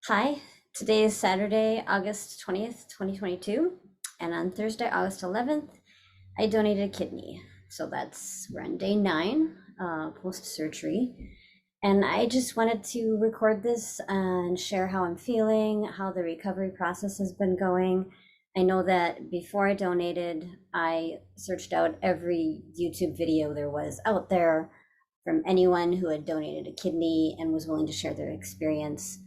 Hi, today is Saturday, August 20th, 2022, and on Thursday, August 11th, I donated a kidney. So we're on day 9, post-surgery. And I just wanted to record this and share how I'm feeling, how the recovery process has been going. I know that before I donated, I searched out every YouTube video there was out there from anyone who had donated a kidney and was willing to share their experience.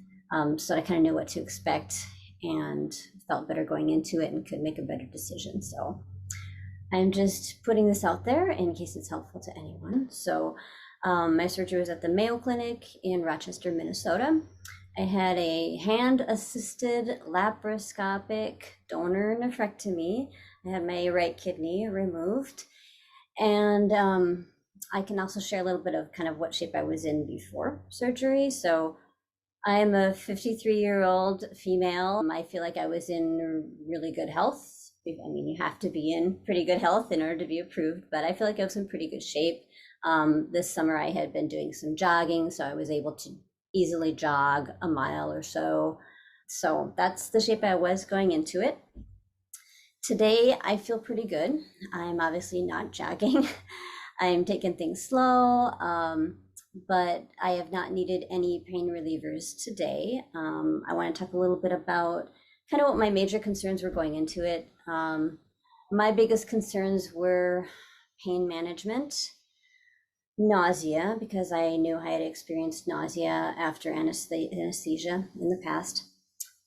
So I kind of knew what to expect and felt better going into it and could make a better decision. So I'm just putting this out there in case it's helpful to anyone. So my surgery was at the Mayo Clinic in Rochester, Minnesota. I had a hand-assisted laparoscopic donor nephrectomy. I had my right kidney removed. And I can also share a little bit of kind of what shape I was in before surgery. So I'm a 53-year-old female. I feel like I was in really good health. I mean, you have to be in pretty good health in order to be approved, but I feel like I was in pretty good shape. This summer I had been doing some jogging, so I was able to easily jog a mile or so. So that's the shape I was going into it. Today I feel pretty good. I'm obviously not jogging. I'm taking things slow. But I have not needed any pain relievers today. I want to talk a little bit about kind of what my major concerns were going into it. My biggest concerns were pain management, nausea, because I knew I had experienced nausea after anesthesia in the past,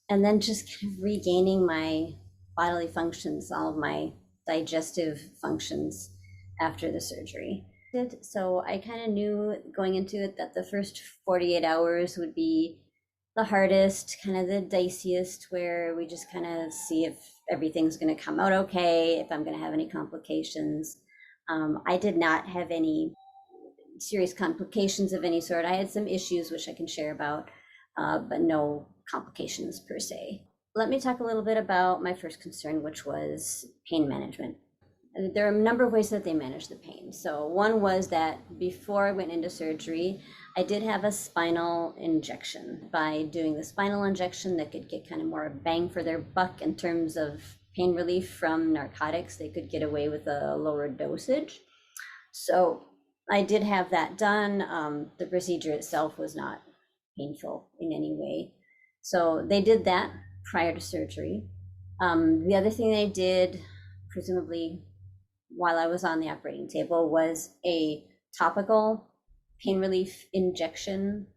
and then just kind of regaining my bodily functions, all of my digestive functions after the surgery. So I kind of knew going into it that the first 48 hours would be the hardest, kind of the diciest, where we just kind of see if everything's going to come out okay, if I'm going to have any complications. I did not have any serious complications of any sort. I had some issues which I can share about, but no complications per se. Let me talk a little bit about my first concern, which was pain management. There are a number of ways that they manage the pain. So one was that before I went into surgery, I did have a spinal injection. By doing the spinal injection, they could get kind of more bang for their buck in terms of pain relief from narcotics. They could get away with a lower dosage. So I did have that done. The procedure itself was not painful in any way. So they did that prior to surgery. The other thing they did, presumably while I was on the operating table, was a topical pain relief injection,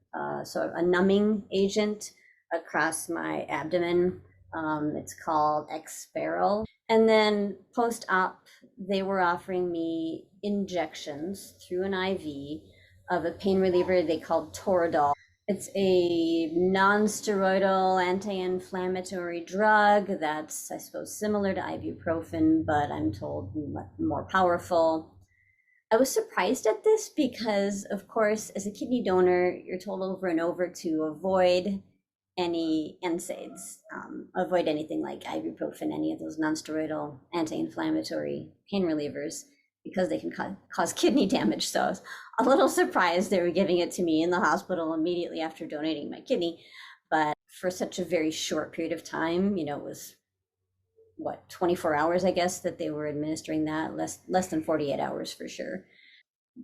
so a numbing agent across my abdomen. It's called Exparel. And then post-op, they were offering me injections through an IV of a pain reliever they called Toradol. It's a non-steroidal anti-inflammatory drug that's, I suppose, similar to ibuprofen, but I'm told more powerful. I was surprised at this because, of course, as a kidney donor, you're told over and over to avoid any NSAIDs, avoid anything like ibuprofen, any of those non-steroidal anti-inflammatory pain relievers, because they can cause kidney damage. So I was a little surprised they were giving it to me in the hospital immediately after donating my kidney. But for such a very short period of time, it was 24 hours, I guess, that they were administering that, less than 48 hours for sure.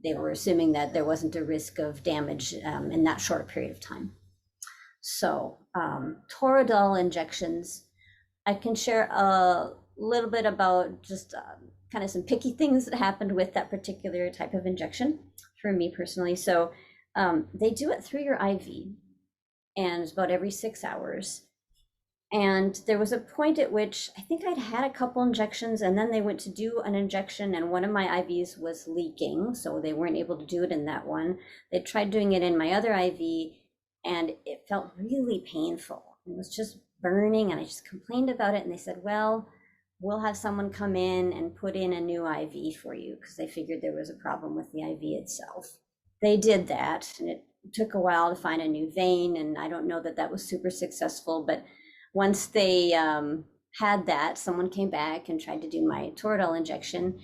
They were assuming that there wasn't a risk of damage in that short period of time. So Toradol injections, I can share a little bit about just kind of some picky things that happened with that particular type of injection for me personally. So they do it through your IV, and it's about every 6 hours. And there was a point at which I think I'd had a couple injections, and then they went to do an injection, and one of my IVs was leaking, so they weren't able to do it in that one. They tried doing it in my other IV, and it felt really painful. It was just burning, and I just complained about it, and they said, well, we'll have someone come in and put in a new IV for you, because they figured there was a problem with the IV itself. They did that, and it took a while to find a new vein, and I don't know that that was super successful, but once they had that, someone came back and tried to do my Toradol injection,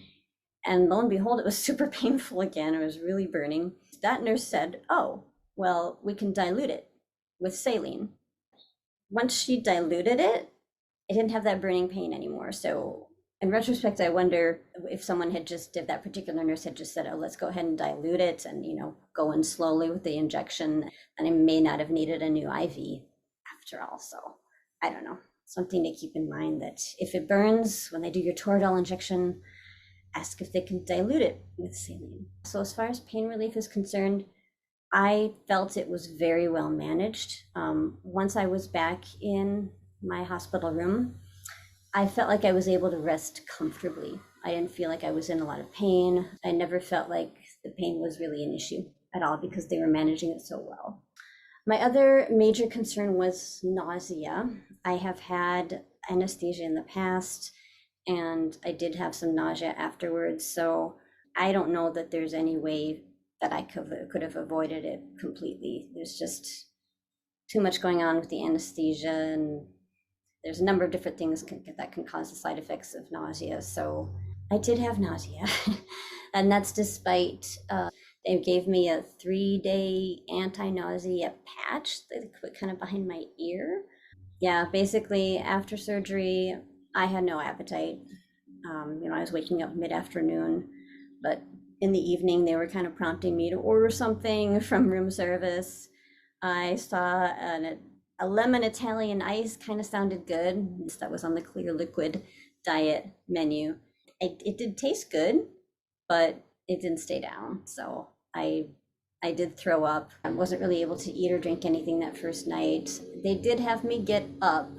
and lo and behold, it was super painful again. It was really burning. That nurse said, oh, well, we can dilute it with saline. once she diluted it, I didn't have that burning pain anymore. So in retrospect, I wonder if someone had just, if that particular nurse had just said, oh, let's go ahead and dilute it and, go in slowly with the injection, and I may not have needed a new IV after all. So I don't know. Something to keep in mind, that if it burns when they do your Toradol injection, ask if they can dilute it with saline. So as far as pain relief is concerned, I felt it was very well managed. Once I was back in my hospital room, I felt like I was able to rest comfortably. I didn't feel like I was in a lot of pain. I never felt like the pain was really an issue at all because they were managing it so well. My other major concern was nausea. I have had anesthesia in the past, and I did have some nausea afterwards. So I don't know that there's any way that I could have avoided it completely. There's just too much going on with the anesthesia, and there's a number of different things that can cause the side effects of nausea. So I did have nausea, and that's despite they gave me a 3-day anti-nausea patch that they put kind of behind my ear. Yeah, basically after surgery, I had no appetite. I was waking up mid-afternoon, but in the evening they were kind of prompting me to order something from room service. I saw a lemon Italian ice, kind of sounded good. That was on the clear liquid diet menu. It did taste good, but it didn't stay down. So I did throw up. I wasn't really able to eat or drink anything that first night. They did have me get up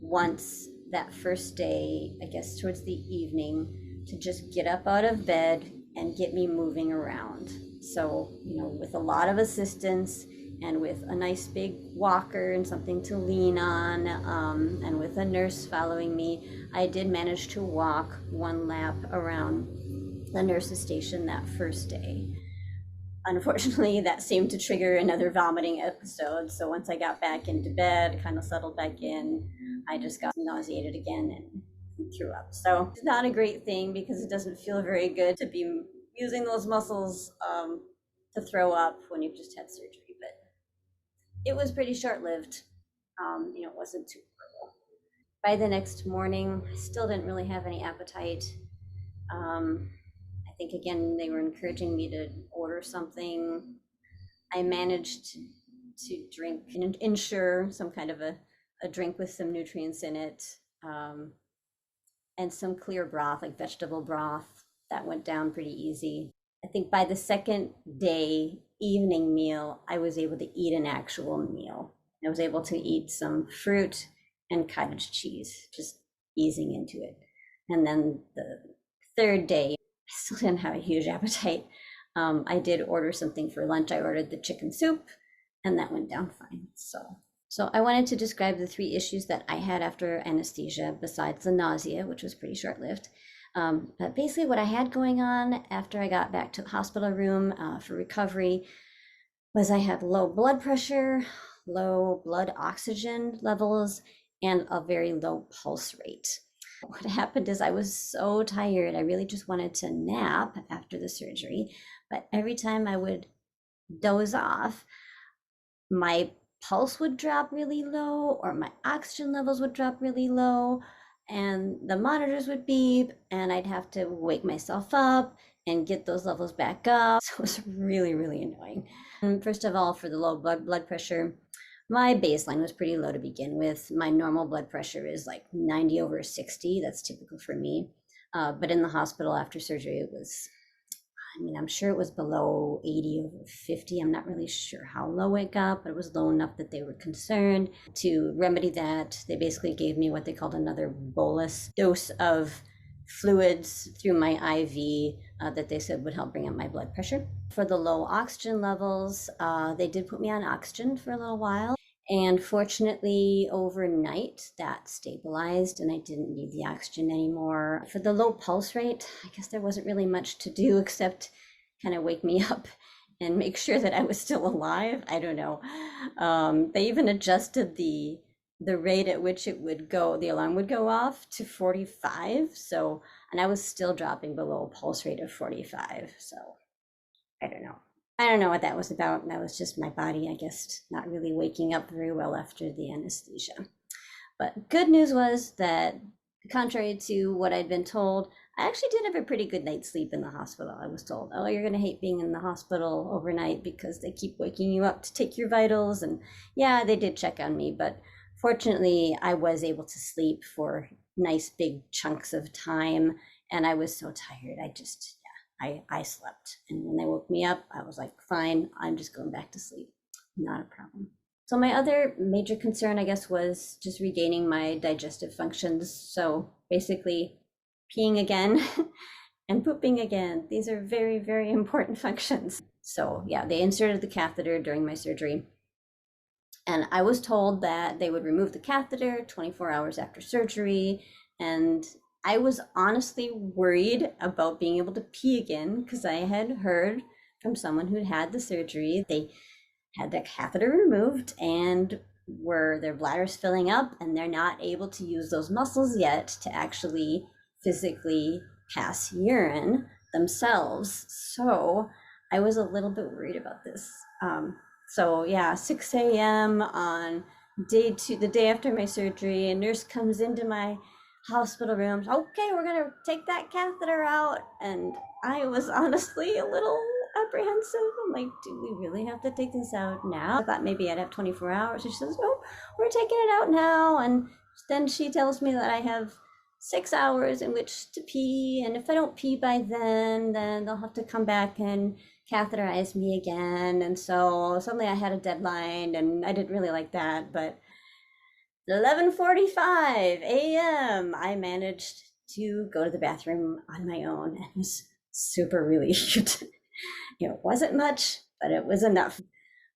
once that first day, I guess towards the evening, to just get up out of bed and get me moving around. So, with a lot of assistance and with a nice big walker and something to lean on, and with a nurse following me, I did manage to walk one lap around the nurse's station that first day. Unfortunately, that seemed to trigger another vomiting episode. So once I got back into bed, kind of settled back in, I just got nauseated again and threw up. So it's not a great thing because it doesn't feel very good to be using those muscles to throw up when you've just had surgery. But it was pretty short lived. It wasn't too horrible. By the next morning, I still didn't really have any appetite. Um, I think again, they were encouraging me to order something. I managed to drink and ensure some kind of a drink with some nutrients in it, and some clear broth, like vegetable broth. That went down pretty easy. I think by the second day evening meal, I was able to eat an actual meal. I was able to eat some fruit and cottage cheese, just easing into it. And then the third day, I still didn't have a huge appetite. I did order something for lunch. I ordered the chicken soup, and that went down fine. So I wanted to describe the 3 issues that I had after anesthesia, besides the nausea, which was pretty short-lived. But basically what I had going on after I got back to the hospital room for recovery was I had low blood pressure, low blood oxygen levels, and a very low pulse rate. What happened is I was so tired. I really just wanted to nap after the surgery. But every time I would doze off, my pulse would drop really low, or my oxygen levels would drop really low, and the monitors would beep, and I'd have to wake myself up and get those levels back up. So it was really, really annoying. And first of all, for the low blood pressure, my baseline was pretty low to begin with. My normal blood pressure is like 90/60. That's typical for me. But in the hospital after surgery, it was, I'm sure it was below 80/50. I'm not really sure how low it got, but it was low enough that they were concerned. To remedy that, they basically gave me what they called another bolus dose of fluids through my IV that they said would help bring up my blood pressure. For the low oxygen levels, they did put me on oxygen for a little while. And fortunately, overnight that stabilized and I didn't need the oxygen anymore. For the low pulse rate, I guess there wasn't really much to do except kind of wake me up and make sure that I was still alive. I don't know. They even adjusted the rate at which it would go, the alarm would go off to 45. So, and I was still dropping below a pulse rate of 45. So I don't know. I don't know what that was about. That was just my body, I guess, not really waking up very well after the anesthesia. But good news was that, contrary to what I'd been told, I actually did have a pretty good night's sleep in the hospital. I was told, oh, you're going to hate being in the hospital overnight because they keep waking you up to take your vitals. And yeah, they did check on me, but fortunately, I was able to sleep for nice big chunks of time. And I was so tired. I slept. And when they woke me up, I was like, fine, I'm just going back to sleep. Not a problem. So my other major concern, I guess, was just regaining my digestive functions. So basically peeing again and pooping again. These are very, very important functions. So yeah, they inserted the catheter during my surgery. And I was told that they would remove the catheter 24 hours after surgery. And I was honestly worried about being able to pee again because I had heard from someone who'd had the surgery. They had the catheter removed and were their bladders filling up and they're not able to use those muscles yet to actually physically pass urine themselves. So I was a little bit worried about this. So yeah, 6 a.m. on day 2, the day after my surgery, a nurse comes into my hospital room. Okay, we're gonna take that catheter out. And I was honestly a little apprehensive. I'm like, do we really have to take this out now? I thought maybe I'd have 24 hours. She says, no, we're taking it out now. And then she tells me that I have 6 hours in which to pee. And if I don't pee by then they'll have to come back and catheterize me again. And so suddenly I had a deadline and I didn't really like that. But 11:45 a.m. I managed to go to the bathroom on my own and was super relieved. It wasn't much, but it was enough.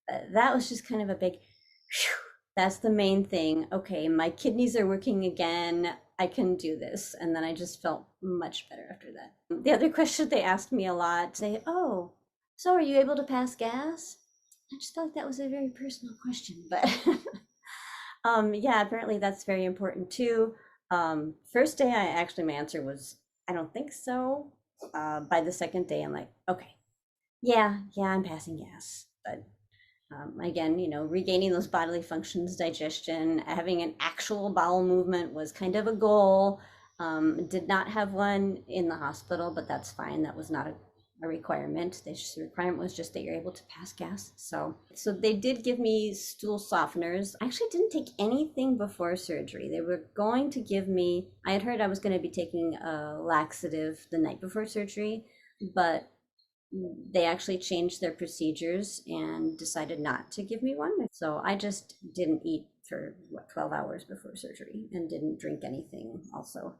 That was just kind of a big, whew, that's the main thing. Okay, my kidneys are working again. I can do this. And then I just felt much better after that. The other question they asked me a lot, say, oh, so are you able to pass gas? I just thought that was a very personal question, but yeah, apparently that's very important too. First day, my answer was, I don't think so. By the second day, I'm like, okay, yeah, I'm passing gas. But again, regaining those bodily functions, digestion, having an actual bowel movement was kind of a goal. Did not have one in the hospital, but that's fine. That was not a requirement. The requirement was just that you're able to pass gas. So they did give me stool softeners. I actually didn't take anything before surgery. They were going to give me, I had heard I was going to be taking a laxative the night before surgery, but they actually changed their procedures and decided not to give me one. So I just didn't eat for 12 hours before surgery and didn't drink anything also.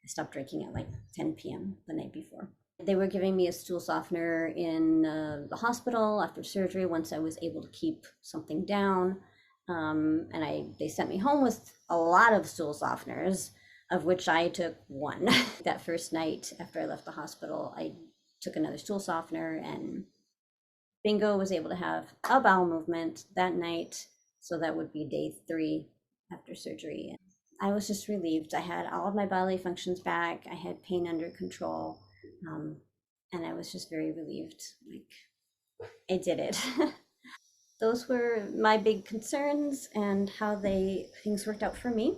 I stopped drinking at like 10 p.m. the night before. They were giving me a stool softener in the hospital after surgery once I was able to keep something down. And they sent me home with a lot of stool softeners, of which I took one. That first night after I left the hospital, I took another stool softener and bingo, was able to have a bowel movement that night. So that would be day 3 after surgery. I was just relieved. I had all of my bodily functions back. I had pain under control. And I was just very relieved. Like, I did it. Those were my big concerns and how things worked out for me.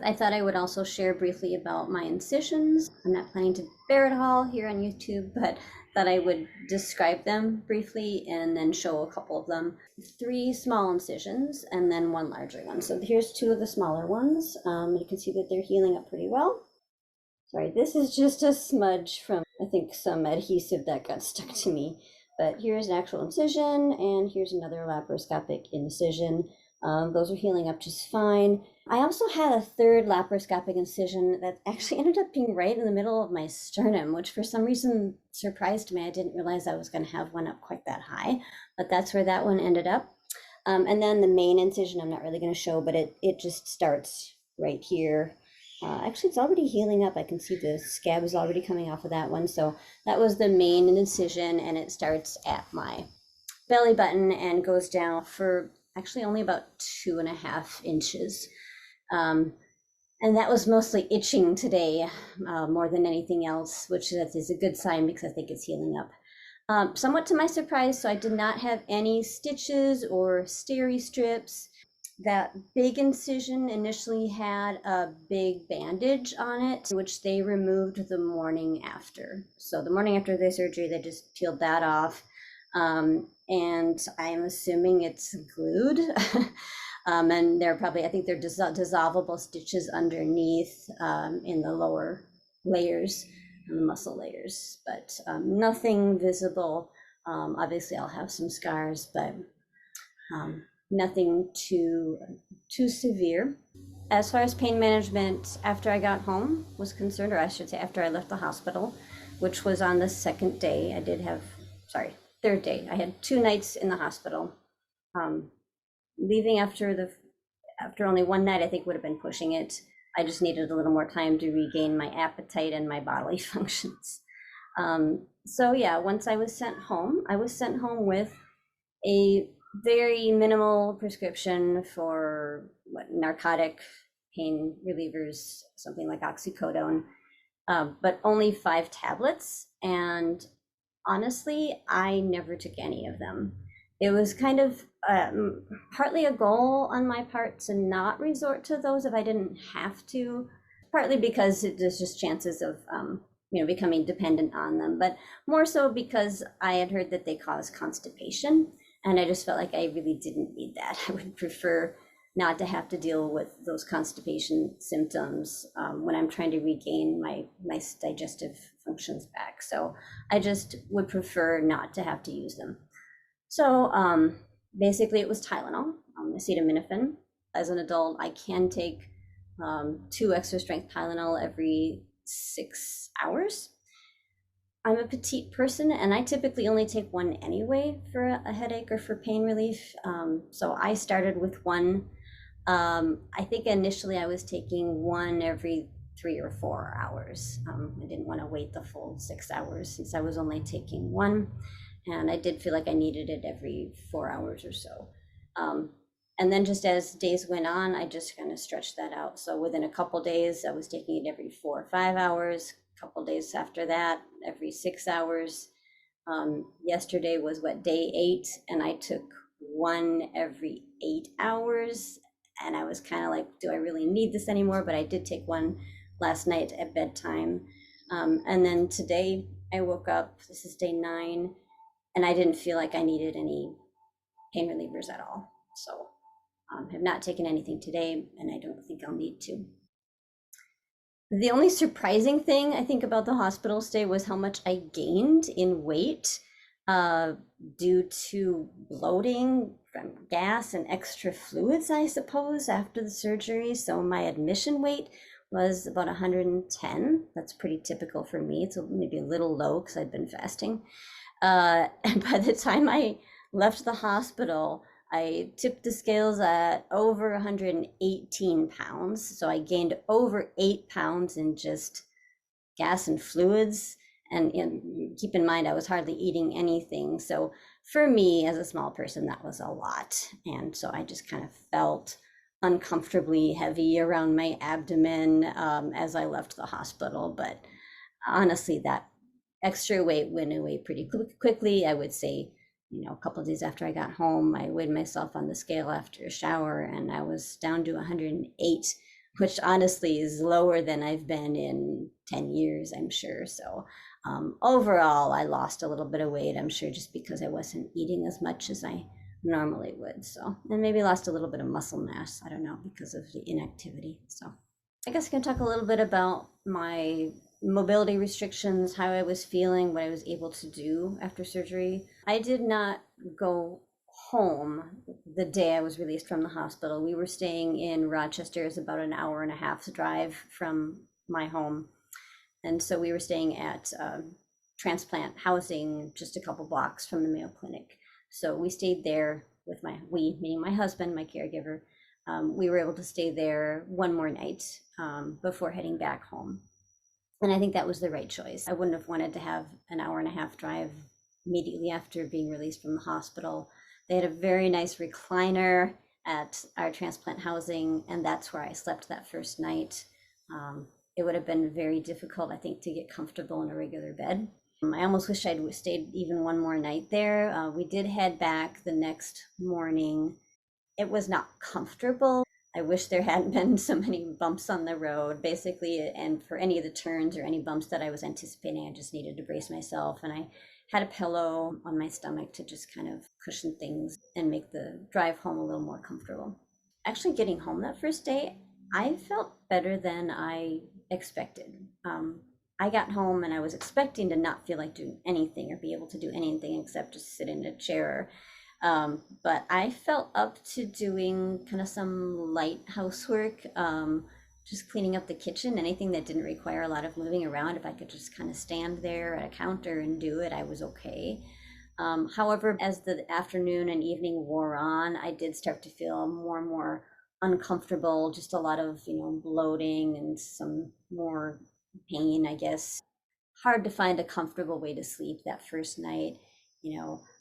I thought I would also share briefly about my incisions. I'm not planning to bear it all here on YouTube, but that I would describe them briefly and then show a couple of them. 3 small incisions and then 1 larger one. So here's 2 of the smaller ones. You can see that they're healing up pretty well. Sorry, this is just a smudge from, I think, some adhesive that got stuck to me. But here's an actual incision, and here's another laparoscopic incision. Those are healing up just fine. I also had a 3rd laparoscopic incision that actually ended up being right in the middle of my sternum, which for some reason surprised me. I didn't realize I was going to have one up quite that high, but that's where that one ended up. And then the main incision, I'm not really going to show, but it just starts right here. Actually, it's already healing up. I can see the scab is already coming off of that one. So that was the main incision, and it starts at my belly button and goes down for actually only about 2.5 inches. And that was mostly itching today, more than anything else, which is a good sign because I think it's healing up. Somewhat to my surprise, so I did not have any stitches or steri strips. That big incision initially had a big bandage on it, which they removed the morning after. So the morning after the surgery, they just peeled that off. And I'm assuming it's glued. And they're probably, I think they're dissolvable stitches underneath in the lower layers, the muscle layers, but nothing visible. Obviously, I'll have some scars, but nothing too severe. As far as pain management after I got home was concerned, or I should say after I left the hospital, which was on the second day, third day. I had 2 nights in the hospital. Leaving after only one night, I think would have been pushing it. I just needed a little more time to regain my appetite and my bodily functions. So yeah, once I was sent home with a very minimal prescription for narcotic pain relievers, something like oxycodone, but only 5 tablets. And honestly, I never took any of them. It was kind of partly a goal on my part to not resort to those if I didn't have to, partly because there's just chances of becoming dependent on them, but more so because I had heard that they cause constipation, and I just felt like I really didn't need that. I would prefer not to have to deal with those constipation symptoms when I'm trying to regain my digestive functions back. So I just would prefer not to have to use them. So basically it was Tylenol, acetaminophen. As an adult, I can take 2 extra strength Tylenol every 6 hours. I'm a petite person and I typically only take one anyway for a headache or for pain relief. So I started with one. I think initially I was taking one every 3 or 4 hours. I didn't want to wait the full 6 hours since I was only taking one. And I did feel like I needed it every 4 hours or so. And then just as days went on, I just kind of stretched that out. So within a couple days, I was taking it every 4 or 5 hours. A couple days after that, every 6 hours. Yesterday was day 8, and I took one every 8 hours. And I was kind of like, do I really need this anymore? But I did take one last night at bedtime. And then today I woke up, this is day 9, and I didn't feel like I needed any pain relievers at all. So have not taken anything today, and I don't think I'll need to. The only surprising thing I think about the hospital stay was how much I gained in weight due to bloating from gas and extra fluids, I suppose, after the surgery. So my admission weight was about 110. That's pretty typical for me. It's maybe a little low because I'd been fasting. And by the time I left the hospital, I tipped the scales at over 118 pounds. So I gained over 8 pounds in just gas and fluids. And keep in mind, I was hardly eating anything. So for me, as a small person, that was a lot. And so I just kind of felt uncomfortably heavy around my abdomen as I left the hospital. But honestly, that extra weight went away pretty quickly. I would say, a couple of days after I got home, I weighed myself on the scale after a shower and I was down to 108, which honestly is lower than I've been in 10 years, I'm sure. So overall, I lost a little bit of weight, I'm sure, just because I wasn't eating as much as I normally would. So, and maybe lost a little bit of muscle mass, I don't know, because of the inactivity. So I guess I can talk a little bit about my mobility restrictions, how I was feeling, what I was able to do after surgery. I did not go home the day I was released from the hospital. We were staying in Rochester, it's about an hour and a half's drive from my home. And so we were staying at transplant housing just a couple blocks from the Mayo Clinic. So we stayed there with meaning my husband, my caregiver. We were able to stay there one more night before heading back home. And I think that was the right choice. I wouldn't have wanted to have an hour and a half drive immediately after being released from the hospital. They had a very nice recliner at our transplant housing, and that's where I slept that first night. It would have been very difficult, I think, to get comfortable in a regular bed. I almost wish I'd stayed even one more night there. We did head back the next morning. It was not comfortable. I wish there hadn't been so many bumps on the road, basically, and for any of the turns or any bumps that I was anticipating, I just needed to brace myself. And I had a pillow on my stomach to just kind of cushion things and make the drive home a little more comfortable. Actually, getting home that first day, I felt better than I expected. I got home and I was expecting to not feel like doing anything or be able to do anything except just sit in a chair. But I felt up to doing kind of some light housework, just cleaning up the kitchen, anything that didn't require a lot of moving around. If I could just kind of stand there at a counter and do it, I was okay. However, as the afternoon and evening wore on, I did start to feel more and more uncomfortable, just a lot of, bloating and some more pain, I guess. Hard to find a comfortable way to sleep that first night.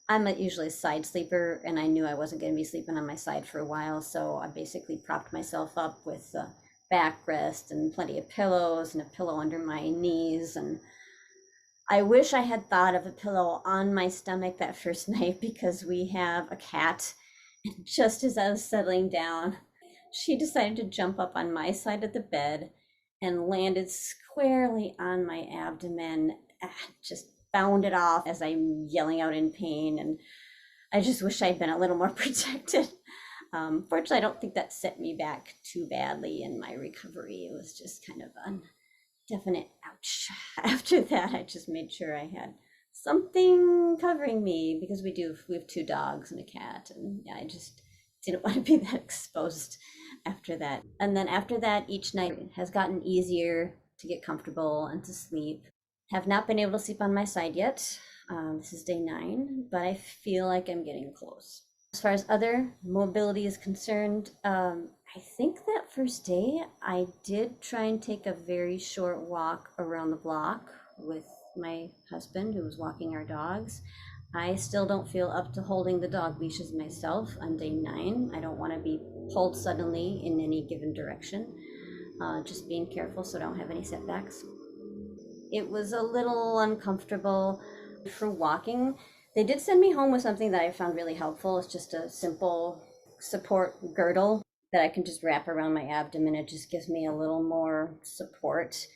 I'm usually a side sleeper, and I knew I wasn't going to be sleeping on my side for a while, so I basically propped myself up with a backrest and plenty of pillows and a pillow under my knees. And I wish I had thought of a pillow on my stomach that first night because we have a cat. And just as I was settling down, she decided to jump up on my side of the bed and landed squarely on my abdomen, just bounded off as I'm yelling out in pain. And I just wish I'd been a little more protected. Fortunately, I don't think that set me back too badly in my recovery. It was just kind of definite ouch. After that, I just made sure I had something covering me because we have two dogs and a cat, and yeah, I just didn't want to be that exposed after that. And then after that, each night has gotten easier to get comfortable and to sleep. Have not been able to sleep on my side yet. This is day 9, but I feel like I'm getting close. As far as other mobility is concerned, I think that first day I did try and take a very short walk around the block with my husband who was walking our dogs. I still don't feel up to holding the dog leashes myself on day 9. I don't want to be pulled suddenly in any given direction. Just being careful so I don't have any setbacks. It was a little uncomfortable for walking. They did send me home with something that I found really helpful. It's just a simple support girdle that I can just wrap around my abdomen. It just gives me a little more support.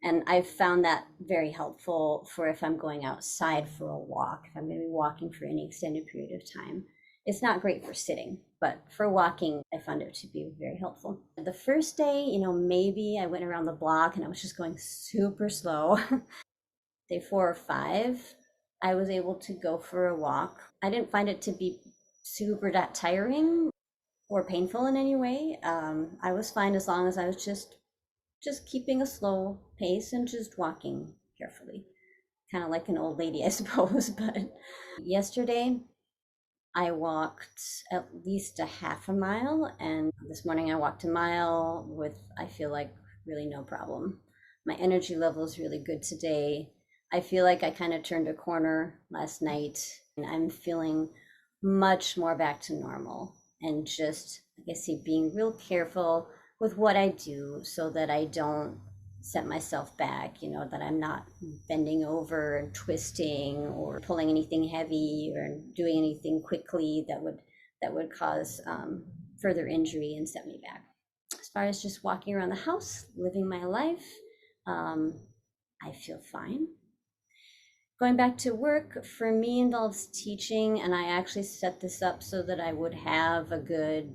And I've found that very helpful for if I'm going outside for a walk, if I'm going to be walking for any extended period of time. It's not great for sitting, but for walking, I found it to be very helpful. The first day, maybe I went around the block and I was just going super slow. Day 4 or 5, I was able to go for a walk. I didn't find it to be super tiring or painful in any way. I was fine as long as I was just keeping a slow pace and just walking carefully. Kind of like an old lady, I suppose. But yesterday, I walked at least a half a mile, and this morning I walked a mile with, I feel like, really no problem. My energy level is really good today. I feel like I kind of turned a corner last night, and I'm feeling much more back to normal. And just, like I say, being real careful with what I do so that I don't set myself back, that I'm not bending over and twisting or pulling anything heavy or doing anything quickly that would cause further injury and set me back. As far as just walking around the house, living my life, I feel fine. Going back to work for me involves teaching, and I actually set this up so that I would have a good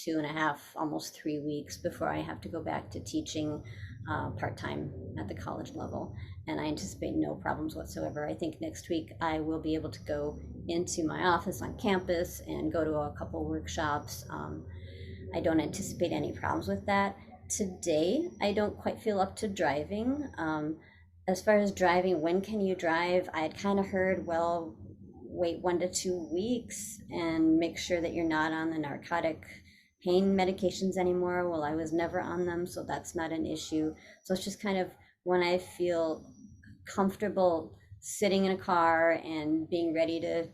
2.5, almost 3 weeks before I have to go back to teaching part-time at the college level. And I anticipate no problems whatsoever. I think next week I will be able to go into my office on campus and go to a couple workshops. I don't anticipate any problems with that. Today, I don't quite feel up to driving. As far as driving, when can you drive? I had kind of heard, well, wait 1 to 2 weeks and make sure that you're not on the narcotic pain medications anymore. Well, I was never on them, so that's not an issue. So it's just kind of when I feel comfortable sitting in a car and being ready to,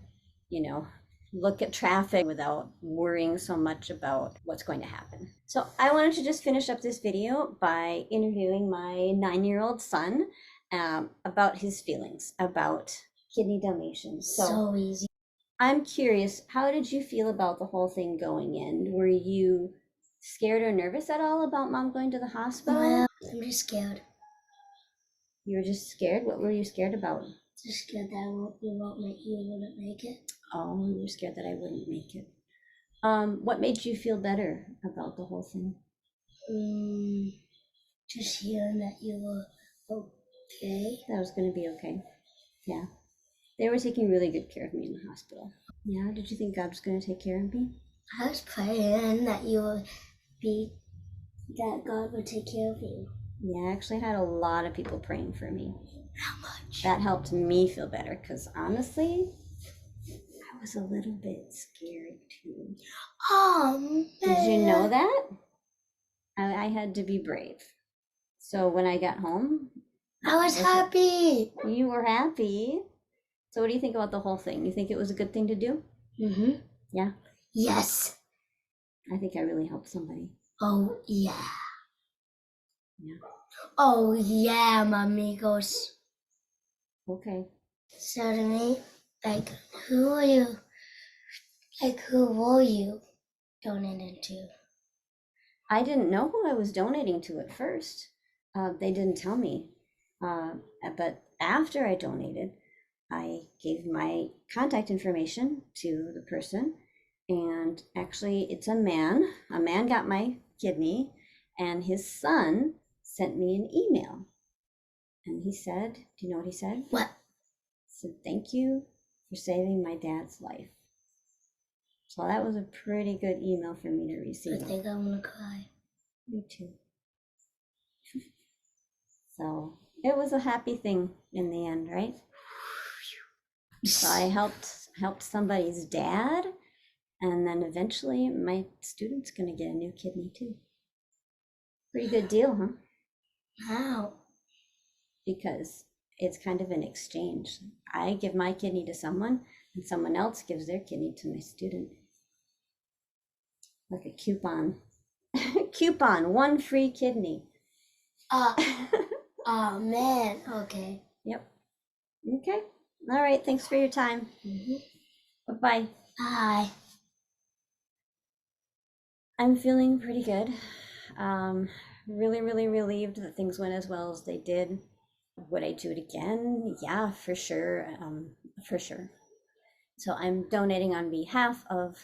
look at traffic without worrying so much about what's going to happen. So I wanted to just finish up this video by interviewing my 9-year-old son. about his feelings about kidney donation. So easy. I'm curious, how did you feel about the whole thing going in? Were you scared or nervous at all about mom going to the hospital? Well, I'm just scared. You were just scared? What were you scared about? Just scared that you wouldn't make it. Oh, you were scared that I wouldn't make it. What made you feel better about the whole thing? Just hearing that you were okay. That I was going to be okay. Yeah. They were taking really good care of me in the hospital. Yeah, did you think God was going to take care of me? I was praying that that God would take care of you. Yeah, I actually had a lot of people praying for me. How much? That helped me feel better because honestly, I was a little bit scared too. Oh, man. Did you know that? I had to be brave. So when I got home, I was happy. You were happy. So what do you think about the whole thing? You think it was a good thing to do? Mm-hmm. Yeah? Yes. I think I really helped somebody. Oh, yeah. Yeah. Oh, yeah, amigos. Okay. So to me, who are you? Who were you donating to? I didn't know who I was donating to at first. They didn't tell me. But after I donated, I gave my contact information to the person. And actually, it's a man. A man got my kidney, and his son sent me an email. And he said, do you know what he said? What? He said, thank you for saving my dad's life. So that was a pretty good email for me to receive. I think I'm gonna cry. Me too. So it was a happy thing in the end, right? So I helped somebody's dad, and then eventually my student's gonna get a new kidney too. Pretty good deal, huh? How? Because it's kind of an exchange. I give my kidney to someone, and someone else gives their kidney to my student. Like a coupon. Coupon, one free kidney. Oh man. Okay. Yep. Okay. All right. Thanks for your time. Bye-bye. Bye. I'm feeling pretty good. Really, really relieved that things went as well as they did. Would I do it again? Yeah, for sure. For sure. So I'm donating on behalf of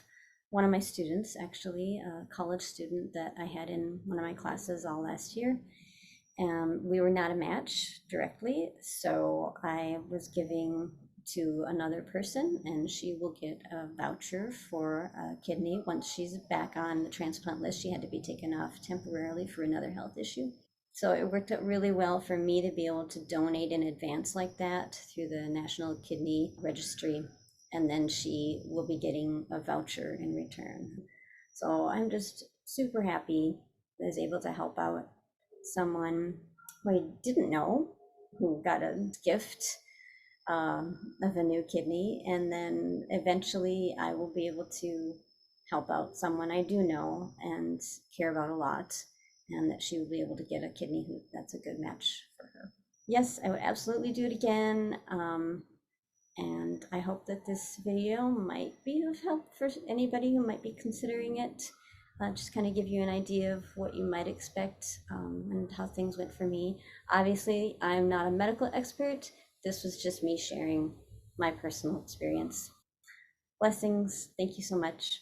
one of my students, actually, a college student that I had in one of my classes all last year. We were not a match directly, so I was giving to another person, and she will get a voucher for a kidney once she's back on the transplant list. She had to be taken off temporarily for another health issue. So it worked out really well for me to be able to donate in advance like that through the National Kidney Registry, and then she will be getting a voucher in return. So I'm just super happy that I was able to help out someone who I didn't know who got a gift of a new kidney. And then eventually I will be able to help out someone I do know and care about a lot, and that she will be able to get a kidney that's a good match for her. Yes, I would absolutely do it again. And I hope that this video might be of help for anybody who might be considering it. Just kind of give you an idea of what you might expect and how things went for me. Obviously, I'm not a medical expert. This was just me sharing my personal experience. Blessings. Thank you so much.